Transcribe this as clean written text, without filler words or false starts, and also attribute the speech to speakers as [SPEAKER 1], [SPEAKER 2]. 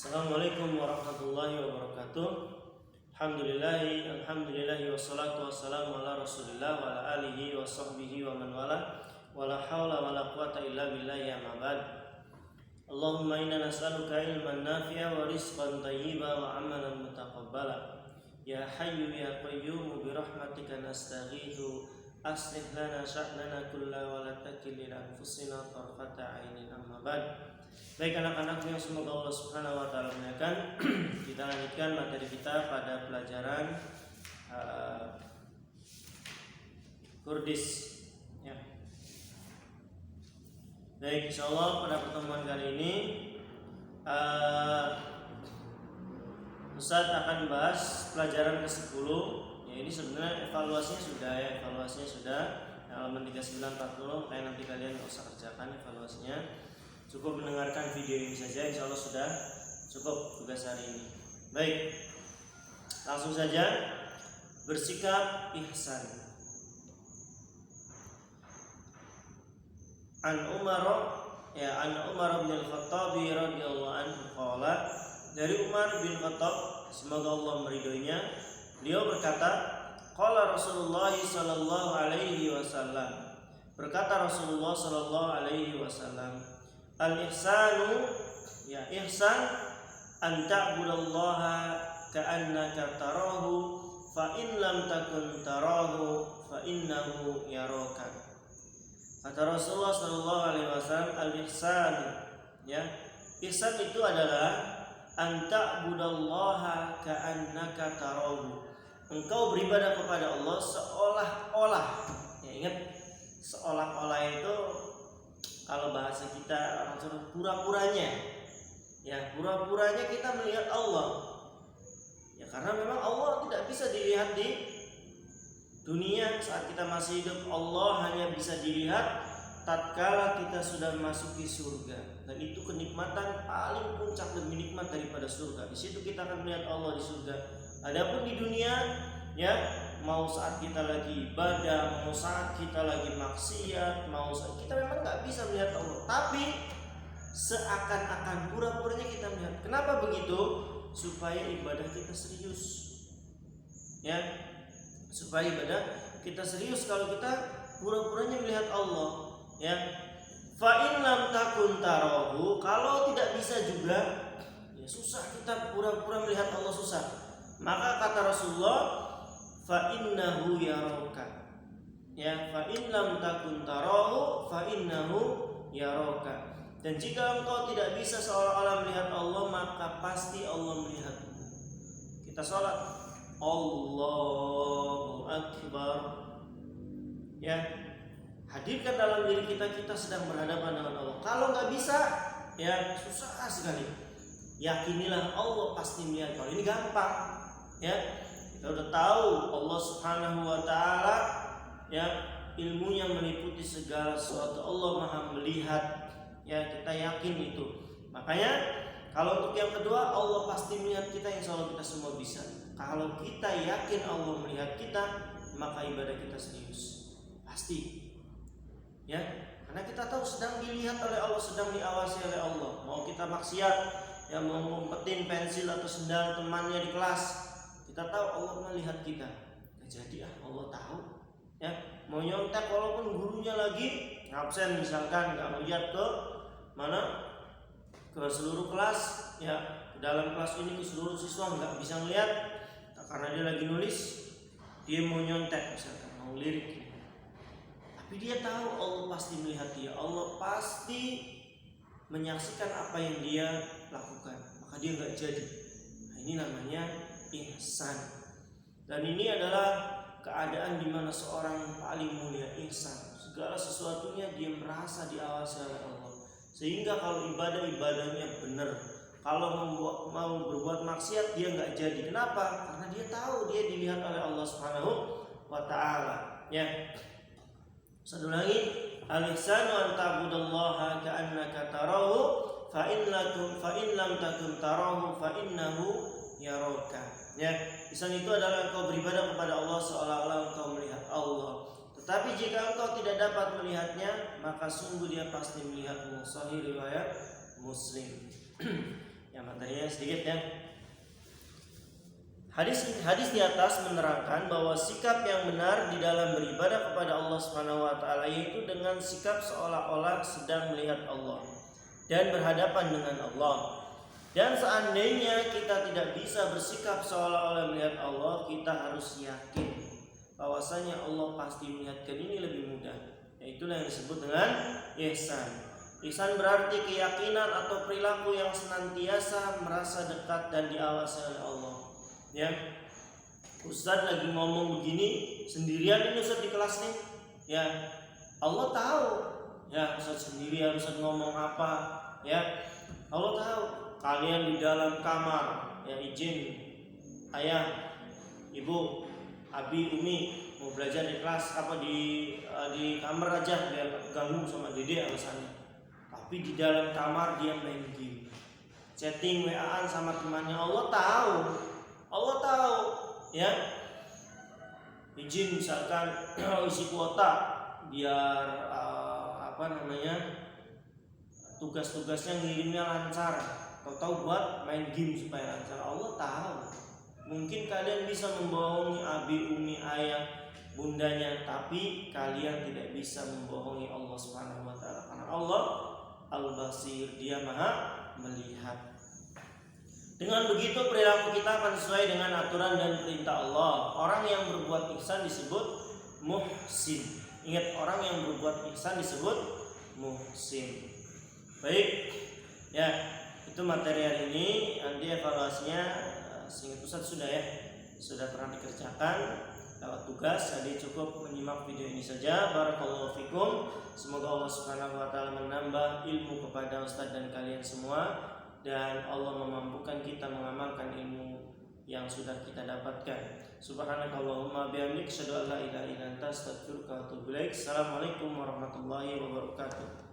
[SPEAKER 1] Assalamualaikum warahmatullahi wabarakatuh. Alhamdulillahi wassalatu wassalamu ala Rasulillah wa ala alihi wa sahbihi wa man wala wala hawla wala quwata illa billahi amma ba'd. Allahumma inna nas'aluka ilman nafi'a wa rizqan thayyiba wa amalan mutaqabbala. Ya hayyu ya qayyum bi rahmatika nastaghithu aslih lana sya'nana kulla wa la takilna anfusina tarfata 'ainin amma ba'd. Baik anak-anakku yang semoga Allah Subhanahu wa taala muliakan, kita lanjutkan materi kita pada pelajaran Kurdis ya. Baik, insyaallah pada pertemuan kali ini Ustaz akan bahas pelajaran ke-10. Ya, ini sebenarnya evaluasinya sudah halaman 3940, makanya nanti kalian nggak usah kerjakan evaluasinya. Cukup mendengarkan video ini saja, insya Allah sudah cukup tugas hari ini. Baik, langsung saja. Bersikap ihsan. An Umar bin Al-Khattab radhiyallahu anhu qala, dari Umar bin Khattab semoga Allah meridhoinya, beliau berkata, qala Rasulullah sallallahu alaihi wasallam, berkata Rasulullah sallallahu alaihi wasallam, al-ihsanu, ya ihsan, an ta'budallaha ka'annaka tarahu fa in lam takun tarahu fa innahu yaraka. Kata Rasulullah sallallahu alaihi wasallam, al-ihsan, ya ihsan itu adalah an ta'budallaha ka'annaka tarahu, engkau beribadah kepada Allah seolah-olah. Ya, ingat, seolah-olah itu kalau bahasa kita orang Jawa pura-puranya. Ya, pura-puranya kita melihat Allah. Ya, karena memang Allah tidak bisa dilihat di dunia saat kita masih hidup. Allah hanya bisa dilihat tatkala kita sudah memasuki surga. Dan itu kenikmatan paling puncak dan nikmat daripada surga. Di situ kita akan melihat Allah di surga. Adapun di dunia, ya, mau saat kita lagi ibadah, mau saat kita lagi maksiat, mau saat kita memang nggak bisa melihat Allah, tapi seakan-akan pura-puranya kita melihat. Kenapa begitu? Supaya ibadah kita serius, ya, supaya ibadah kita serius. Kalau kita pura-puranya melihat Allah, ya, fa in lam takun tarahu, kalau tidak bisa juga, ya susah kita pura-pura melihat Allah, susah. Maka kata Rasulullah, fa innahu yaraka. Ya, fa in lam takun tarahu fa innahu yaraka. Dan jika engkau tidak bisa seolah-olah melihat Allah, maka pasti Allah melihatmu. Kita sholat, Allahu Akbar. Ya, hadirkan dalam diri kita sedang berhadapan dengan Allah. Kalau nggak bisa, ya susah sekali. Yakinilah Allah pasti melihat. Kalau ini gampang, ya. Kita udah tahu Allah Subhanahu wa taala, ya, ilmunya meliputi segala sesuatu. Allah Maha melihat, ya, kita yakin itu. Makanya kalau untuk yang kedua, Allah pasti melihat kita, insya Allah kita semua bisa. Kalau kita yakin Allah melihat kita, maka ibadah kita serius, pasti, ya, karena kita tahu sedang dilihat oleh Allah, sedang diawasi oleh Allah. Mau kita maksiat, ya, mau ngumpetin pensil atau sendal temannya di kelas, kita tahu Allah melihat kita. Nah, jadi Allah tahu, ya, mau nyontek walaupun gurunya lagi absen misalkan, nggak melihat ke mana, ke seluruh kelas, ya, ke dalam kelas ini ke seluruh siswa nggak bisa melihat, karena dia lagi nulis, dia mau nyontek misalkan, mau lirik, tapi dia tahu Allah pasti melihat dia, Allah pasti menyaksikan apa yang dia lakukan, maka dia nggak jadi. Nah, ini namanya ihsan. Dan ini adalah keadaan di mana seorang paling mulia, ihsan. Segala sesuatunya dia merasa diawasi oleh Allah. Sehingga kalau ibadahnya benar, kalau mau berbuat maksiat dia nggak jadi. Kenapa? Karena dia tahu dia dilihat oleh Allah Subhanahu wa taala. Ya. Satu lagi, al-ihsanu an ta'budallaha ka'annaka tarahu fa in lam takun tarahu fa innahu yaraka. Ya, ihsan itu adalah engkau beribadah kepada Allah seolah-olah engkau melihat Allah. Tetapi jika engkau tidak dapat melihatnya, maka sungguh dia pasti melihatmu. Sahih riwayat Muslim. Ya materinya sedikit ya. Hadis di atas menerangkan bahwa sikap yang benar di dalam beribadah kepada Allah Subhanahu wa taala yaitu dengan sikap seolah-olah sedang melihat Allah dan berhadapan dengan Allah. Dan seandainya kita tidak bisa bersikap seolah-olah melihat Allah, kita harus yakin bahwasanya Allah pasti melihatkan. Ini lebih mudah. Itulah yang disebut dengan ihsan. Ihsan berarti keyakinan atau perilaku yang senantiasa merasa dekat dan diawasi oleh Allah. Ya, Ustadz lagi ngomong begini sendirian ini Ustadz di kelas nih. Ya, Allah tahu. Ya, Ustadz sendirian Ustadz ngomong apa. Ya, Allah tahu. Kalian di dalam kamar, ya izin ayah, ibu, abi, umi mau belajar di kelas apa di kamar aja biar ganggu sama dede alasannya. Tapi di dalam kamar dia main game, chatting WA-an sama temannya. Allah tahu. Allah tahu, ya. Izin misalkan isi kuota biar tugas-tugasnya ngirimnya lancar. Tahu buat main game supaya lancar. Allah tahu. Mungkin kalian bisa membohongi abi, umi, ayah, bundanya, tapi kalian tidak bisa membohongi Allah Subhanahu wa taala. Karena Allah Al-Basir, Dia Maha melihat. Dengan begitu perilaku kita akan sesuai dengan aturan dan perintah Allah. Orang yang berbuat ihsan disebut muhsin. Ingat, orang yang berbuat ihsan disebut muhsin. Baik, ya itu materi hari ini. Nanti evaluasinya seingat Ustaz sudah pernah dikerjakan lewat tugas. Jadi cukup menyimak video ini saja. Barakallahu fikum. Semoga Allah Subhanahu wa taala menambah ilmu kepada Ustaz dan kalian semua, dan Allah memampukan kita mengamalkan ilmu yang sudah kita dapatkan. Subhanakallahumma bihamdika asyhadu an la ilaha illa anta astaghfiruka wa atubu ilaik. Assalamualaikum warahmatullahi wabarakatuh.